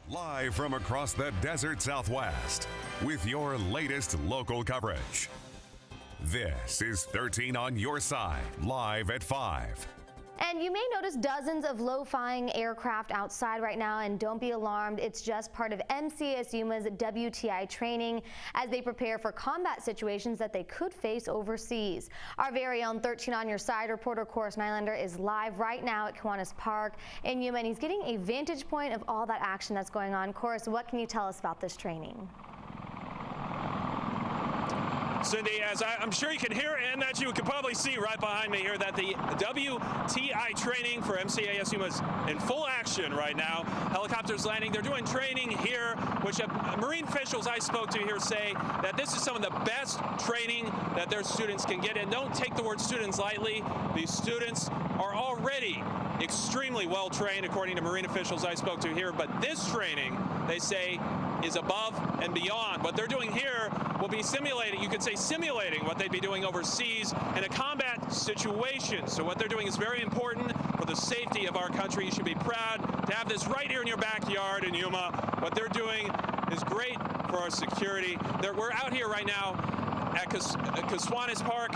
Live from across the desert Southwest with your latest local coverage. This is 13 on Your Side, live at 5. And you may notice dozens of low-flying aircraft outside right now, and don't be alarmed. It's just part of Mcas Yuma's WTI training as they prepare for combat situations that they could face overseas. Our very own 13 on Your Side reporter, Nylander, is live right now at Kiwanis Park in Yuma, and he's getting a vantage point of all that action that's going on. What can you tell us about this training? Cindy, as I'm sure you can hear and that you can probably see right behind me here, that the WTI training for Mcas Yuma is in full action right now. Helicopters landing. They're doing training here, which Marine officials I spoke to here say that this is some of the best training that their students can get. And don't take the word students lightly. These students are already extremely well trained, according to Marine officials I spoke to here. But this training, they say, is above and beyond. What they're doing here will be simulating, you could say simulating what they'd be doing overseas in a combat situation. So what they're doing is very important for the safety of our country. You should be proud to have this right here in your backyard in Yuma. What they're doing is great for our security. We're out here right now at Kiwanis Park,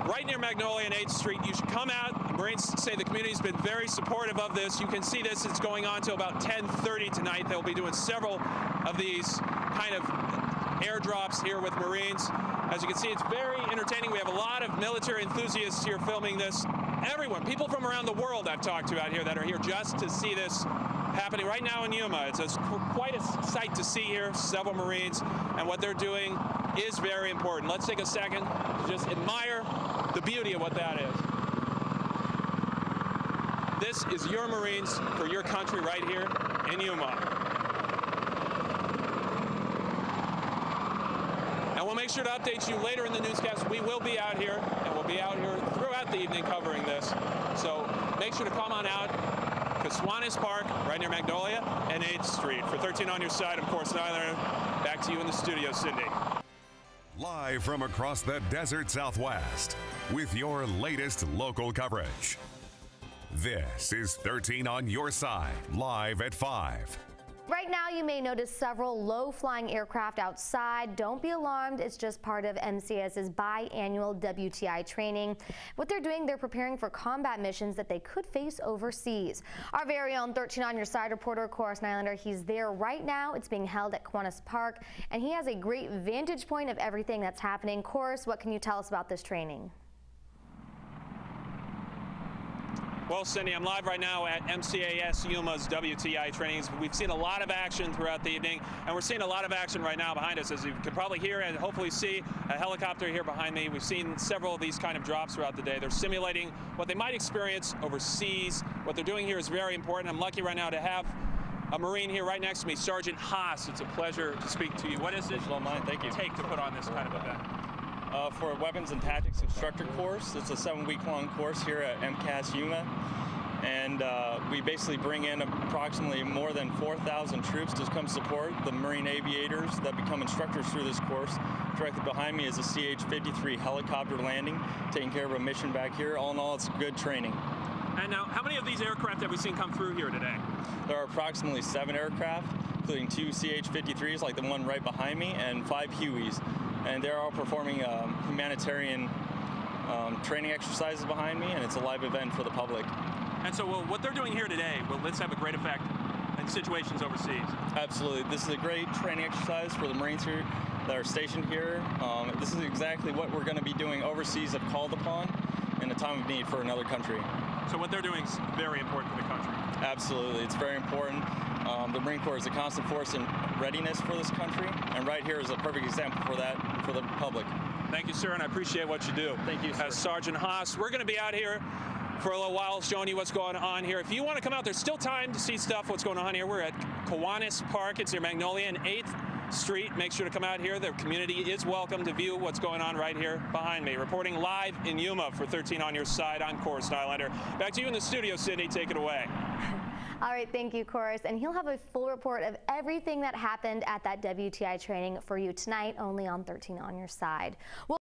right near Magnolia and 8th Street. You should come out. The Marines say the community's been very supportive of this. You can see this. It's going on till about 10:30 tonight. They'll be doing several of these kind of airdrops here with Marines. As you can see, it's very entertaining. We have a lot of military enthusiasts here filming this. Everyone, people from around the world I've talked to out here that are here just to see this happening right now in Yuma. It's quite a sight to see here, several Marines, and what they're doing is very important. Let's take a second to just admire the beauty of what that is. This is your Marines for your country right here in Yuma. And we'll make sure to update you later in the newscast. We will be out here, and we'll be out here throughout the evening covering this. So make sure to come on out. Kiwanis Park, right near Magnolia and 8th Street. For 13 on Your Side, of course, Nylander, back to you in the studio, Cindy. Live from across the desert Southwest with your latest local coverage. This is 13 on Your Side, live at 5. Right now, you may notice several low-flying aircraft outside. Don't be alarmed. It's just part of MCS's biannual WTI training. What they're doing, they're preparing for combat missions that they could face overseas. Our very own 13 on Your Side reporter, Nylander, he's there right now. It's being held at Kiwanis Park, and he has a great vantage point of everything that's happening. What can you tell us about this training? Well, Cindy, I'm live right now at Mcas Yuma's WTI trainings. We've seen a lot of action throughout the evening, and we're seeing a lot of action right now behind us. As you can probably hear and hopefully see a helicopter here behind me. We've seen several of these kind of drops throughout the day. They're simulating what they might experience overseas. What they're doing here is very important. I'm lucky right now to have a Marine here right next to me, Sergeant Haas. It's a pleasure to speak to you. What is it Thank you. take to put on this kind of event? For a Weapons and Tactics Instructor course. It's a 7-week-long course here at Mcas Yuma. And we basically bring in approximately more than 4,000 troops to come support the Marine aviators that become instructors through this course. Directly behind me is a CH-53 helicopter landing, taking care of a mission back here. All in all, it's good training. And now, how many of these aircraft have we seen come through here today? There are approximately 7 aircraft, including 2 CH-53s like the one right behind me, and 5 Hueys. And they're all performing humanitarian training exercises behind me, and it's a live event for the public. And so what they're doing here today, will this have a great effect in situations overseas? Absolutely. This is a great training exercise for the Marines here that are stationed here. This is exactly what we're going to be doing overseas if called upon in a time of need for another country. So what they're doing is very important for the country. Absolutely. It's very important. The Marine Corps is a constant force in readiness for this country, and right here is a perfect example for that for the public. Thank you, sir, and I appreciate what you do. Thank you, sir. As Sergeant Haas, we're going to be out here for a little while showing you what's going on here. If you want to come out, there's still time to see what's going on here. We're at Kiwanis Park. It's near Magnolia and 8th Street. Make sure to come out here. The community is welcome to view what's going on right here behind me. Reporting live in Yuma for 13 on Your Side, I'm Nylander. Back to you in the studio, Cindy. Take it away. All right, thank you, and he'll have a full report of everything that happened at that WTI training for you tonight, only on 13 on Your Side.